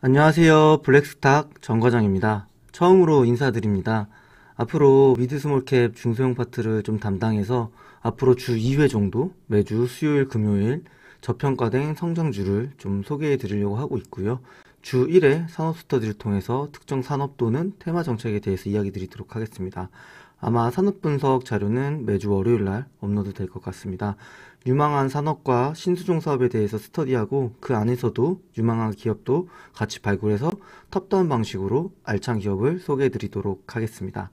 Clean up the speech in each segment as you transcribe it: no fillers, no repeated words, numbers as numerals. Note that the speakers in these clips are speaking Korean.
안녕하세요. 블랙스탁 정 과장입니다. 처음으로 인사드립니다. 앞으로 미드스몰캡 중소형 파트를 좀 담당해서 앞으로 주 2회 정도 매주 수요일 금요일 저평가된 성장주를 좀 소개해 드리려고 하고 있고요. 주 1회 산업 스터디를 통해서 특정 산업 또는 테마 정책에 대해서 이야기 드리도록 하겠습니다. 아마 산업 분석 자료는 매주 월요일 날 업로드 될 것 같습니다. 유망한 산업과 신수종 사업에 대해서 스터디하고 그 안에서도 유망한 기업도 같이 발굴해서 탑다운 방식으로 알찬 기업을 소개해 드리도록 하겠습니다.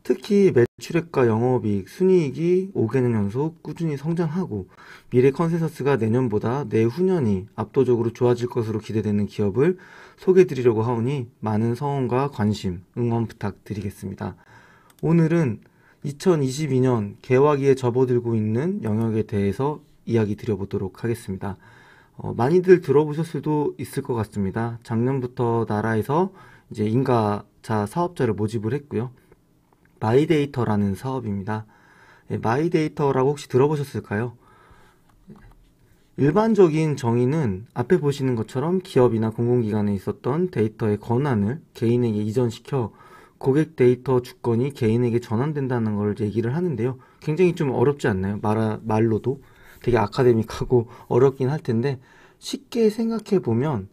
특히 매출액과 영업이익, 순이익이 5개년 연속 꾸준히 성장하고 미래 컨센서스가 내년보다 내후년이 압도적으로 좋아질 것으로 기대되는 기업을 소개해 드리려고 하오니 많은 성원과 관심, 응원 부탁드리겠습니다. 오늘은 2022년 개화기에 접어들고 있는 영역에 대해서 이야기 드려보도록 하겠습니다. 많이들 들어보셨을 수도 있을 것 같습니다. 작년부터 나라에서 이제 인가자 사업자를 모집을 했고요. 마이데이터라는 사업입니다. 마이데이터라고 혹시 들어보셨을까요? 일반적인 정의는 앞에 보시는 것처럼 기업이나 공공기관에 있었던 데이터의 권한을 개인에게 이전시켜 고객 데이터 주권이 개인에게 전환된다는 걸 얘기를 하는데요. 굉장히 좀 어렵지 않나요? 말로도 되게 아카데믹하고 어렵긴 할 텐데 쉽게 생각해 보면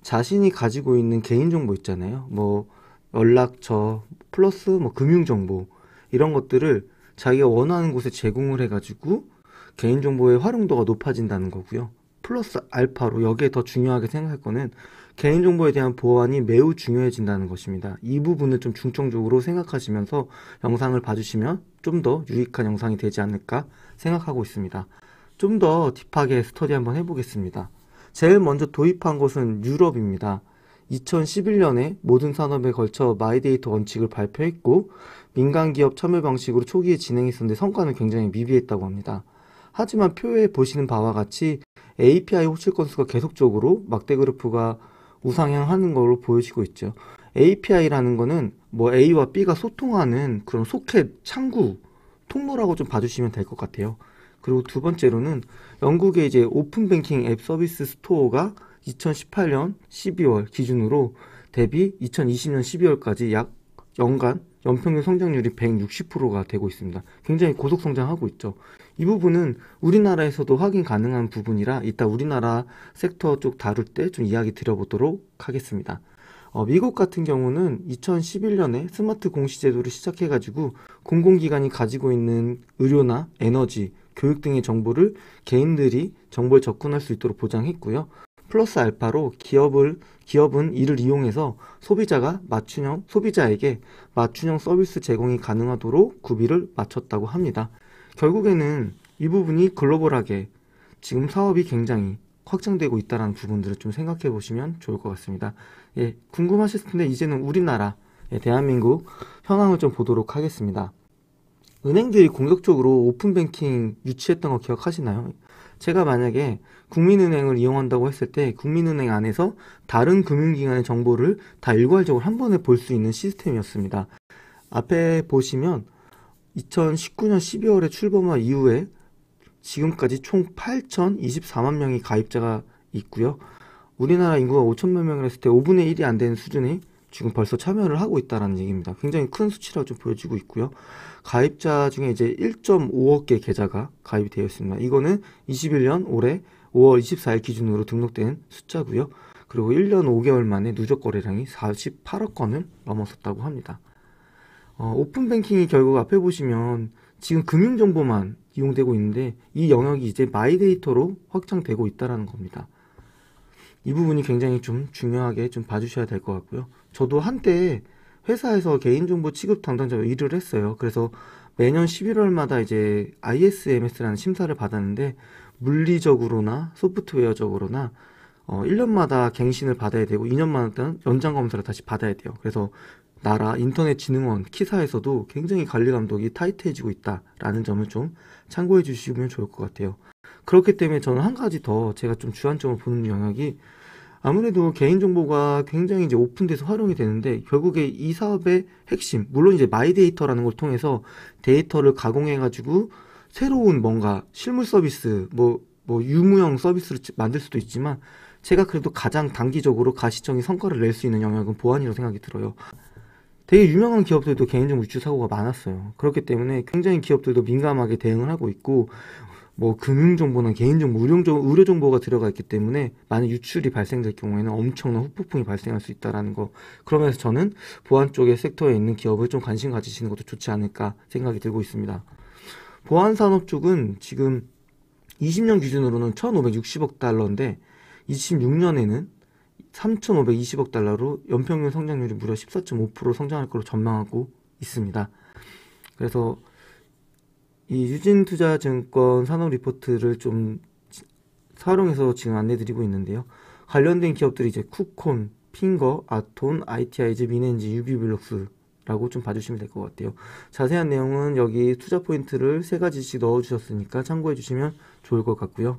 자신이 가지고 있는 개인정보 있잖아요. 뭐 연락처 플러스 뭐 금융정보 이런 것들을 자기가 원하는 곳에 제공을 해가지고 개인정보의 활용도가 높아진다는 거고요. 플러스 알파로 여기에 더 중요하게 생각할 거는 개인정보에 대한 보안이 매우 중요해진다는 것입니다. 이 부분을 좀 중점적으로 생각하시면서 영상을 봐주시면 좀 더 유익한 영상이 되지 않을까 생각하고 있습니다. 좀 더 딥하게 스터디 한번 해보겠습니다. 제일 먼저 도입한 것은 유럽입니다. 2011년에 모든 산업에 걸쳐 마이데이터 원칙을 발표했고 민간기업 참여 방식으로 초기에 진행했었는데 성과는 굉장히 미비했다고 합니다. 하지만 표에 보시는 바와 같이 API 호출 건수가 계속적으로 막대 그래프가 우상향하는 걸로 보여지고 있죠. API라는 거는 뭐 A와 B가 소통하는 그런 소켓, 창구, 통로라고 좀 봐주시면 될 것 같아요. 그리고 두 번째로는 영국의 이제 오픈뱅킹 앱 서비스 스토어가 2018년 12월 기준으로 대비 2020년 12월까지 약 연간 연평균 성장률이 160%가 되고 있습니다. 굉장히 고속 성장하고 있죠. 이 부분은 우리나라에서도 확인 가능한 부분이라 이따 우리나라 섹터 쪽 다룰 때 좀 이야기 드려보도록 하겠습니다. 미국 같은 경우는 2011년에 스마트 공시 제도를 시작해가지고 공공기관이 가지고 있는 의료나 에너지, 교육 등의 정보를 개인들이 정보에 접근할 수 있도록 보장했고요. 플러스 알파로 기업은 이를 이용해서 소비자에게 맞춤형 서비스 제공이 가능하도록 구비를 맞췄다고 합니다. 결국에는 이 부분이 글로벌하게 지금 사업이 굉장히 확장되고 있다는 부분들을 좀 생각해 보시면 좋을 것 같습니다. 예, 궁금하셨을 텐데 이제는 우리나라, 대한민국 현황을 좀 보도록 하겠습니다. 은행들이 공격적으로 오픈뱅킹 유치했던 거 기억하시나요? 제가 만약에 국민은행을 이용한다고 했을 때 국민은행 안에서 다른 금융기관의 정보를 다 일괄적으로 한 번에 볼 수 있는 시스템이었습니다. 앞에 보시면 2019년 12월에 출범한 이후에 지금까지 총 8,024만 명이 가입자가 있고요. 우리나라 인구가 5천만 명이라 했을 때 5분의 1이 안 되는 수준이 지금 벌써 참여를 하고 있다는 얘기입니다. 굉장히 큰 수치라고 좀 보여지고 있고요. 가입자 중에 이제 1.5억 개 계좌가 가입이 되어 있습니다. 이거는 21년 올해 5월 24일 기준으로 등록된 숫자고요. 그리고 1년 5개월 만에 누적 거래량이 48억 건을 넘어섰다고 합니다. 오픈뱅킹이 결국 앞에 보시면 지금 금융정보만 이용되고 있는데 이 영역이 이제 마이데이터로 확장되고 있다는 겁니다. 이 부분이 굉장히 좀 중요하게 좀 봐주셔야 될 것 같고요. 저도 한때 회사에서 개인정보 취급 담당자로 일을 했어요. 그래서 매년 11월마다 이제 ISMS라는 심사를 받았는데 물리적으로나 소프트웨어적으로나 1년마다 갱신을 받아야 되고 2년마다 연장 검사를 다시 받아야 돼요. 그래서 나라 인터넷진흥원 키사에서도 굉장히 관리 감독이 타이트해지고 있다라는 점을 좀 참고해 주시면 좋을 것 같아요. 그렇기 때문에 저는 한 가지 더 제가 좀 주안점을 보는 영역이 아무래도 개인정보가 굉장히 이제 오픈돼서 활용이 되는데 결국에 이 사업의 핵심, 물론 이제 마이데이터라는 걸 통해서 데이터를 가공해가지고 새로운 뭔가 실물 서비스, 뭐 유무형 서비스를 만들 수도 있지만 제가 그래도 가장 단기적으로 가시적인 성과를 낼 수 있는 영역은 보안이라고 생각이 들어요. 되게 유명한 기업들도 개인정보 유출 사고가 많았어요. 그렇기 때문에 굉장히 기업들도 민감하게 대응을 하고 있고, 뭐 금융정보나 개인정보, 의료정보가 들어가 있기 때문에 만약 유출이 발생될 경우에는 엄청난 후폭풍이 발생할 수 있다는 거. 그러면서 저는 보안 쪽의 섹터에 있는 기업을 좀 관심 가지시는 것도 좋지 않을까 생각이 들고 있습니다. 보안 산업 쪽은 지금 20년 기준으로는 1,560억 달러인데 26년에는 3,520억 달러로 연평균 성장률이 무려 14.5% 성장할 것으로 전망하고 있습니다. 그래서 이 유진투자증권 산업 리포트를 좀 활용해서 지금 안내드리고 있는데요. 관련된 기업들이 이제 쿠콘, 핑거, 아톤, ITI즈, 미넨지, 유비블록스라고 좀 봐주시면 될 것 같아요. 자세한 내용은 여기 투자 포인트를 3가지씩 넣어주셨으니까 참고해 주시면 좋을 것 같고요.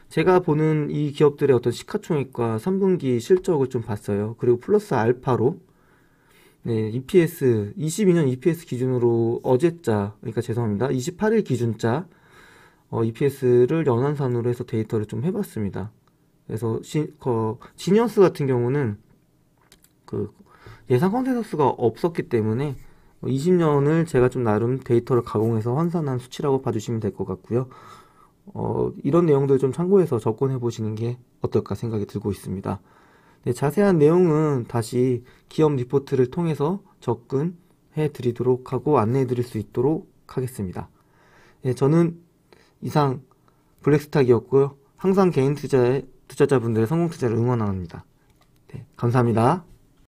제가 보는 이 기업들의 어떤 시가총액과 3분기 실적을 좀 봤어요. 그리고 플러스 알파로 네, EPS 22년 EPS 기준으로 어제자, 그러니까 죄송합니다. 28일 기준자 EPS를 연환산으로 해서 데이터를 좀 해봤습니다. 그래서 지니어스 같은 경우는 그 예상 컨센서스가 없었기 때문에 20년을 제가 좀 나름 데이터를 가공해서 환산한 수치라고 봐주시면 될 것 같고요. 이런 내용들 좀 참고해서 접근해 보시는 게 어떨까 생각이 들고 있습니다. 네, 자세한 내용은 다시 기업 리포트를 통해서 접근해 드리도록 하고 안내해 드릴 수 있도록 하겠습니다. 네, 저는 이상 블랙스탁이었고요. 항상 개인 투자자분들의 성공 투자를 응원합니다. 네, 감사합니다.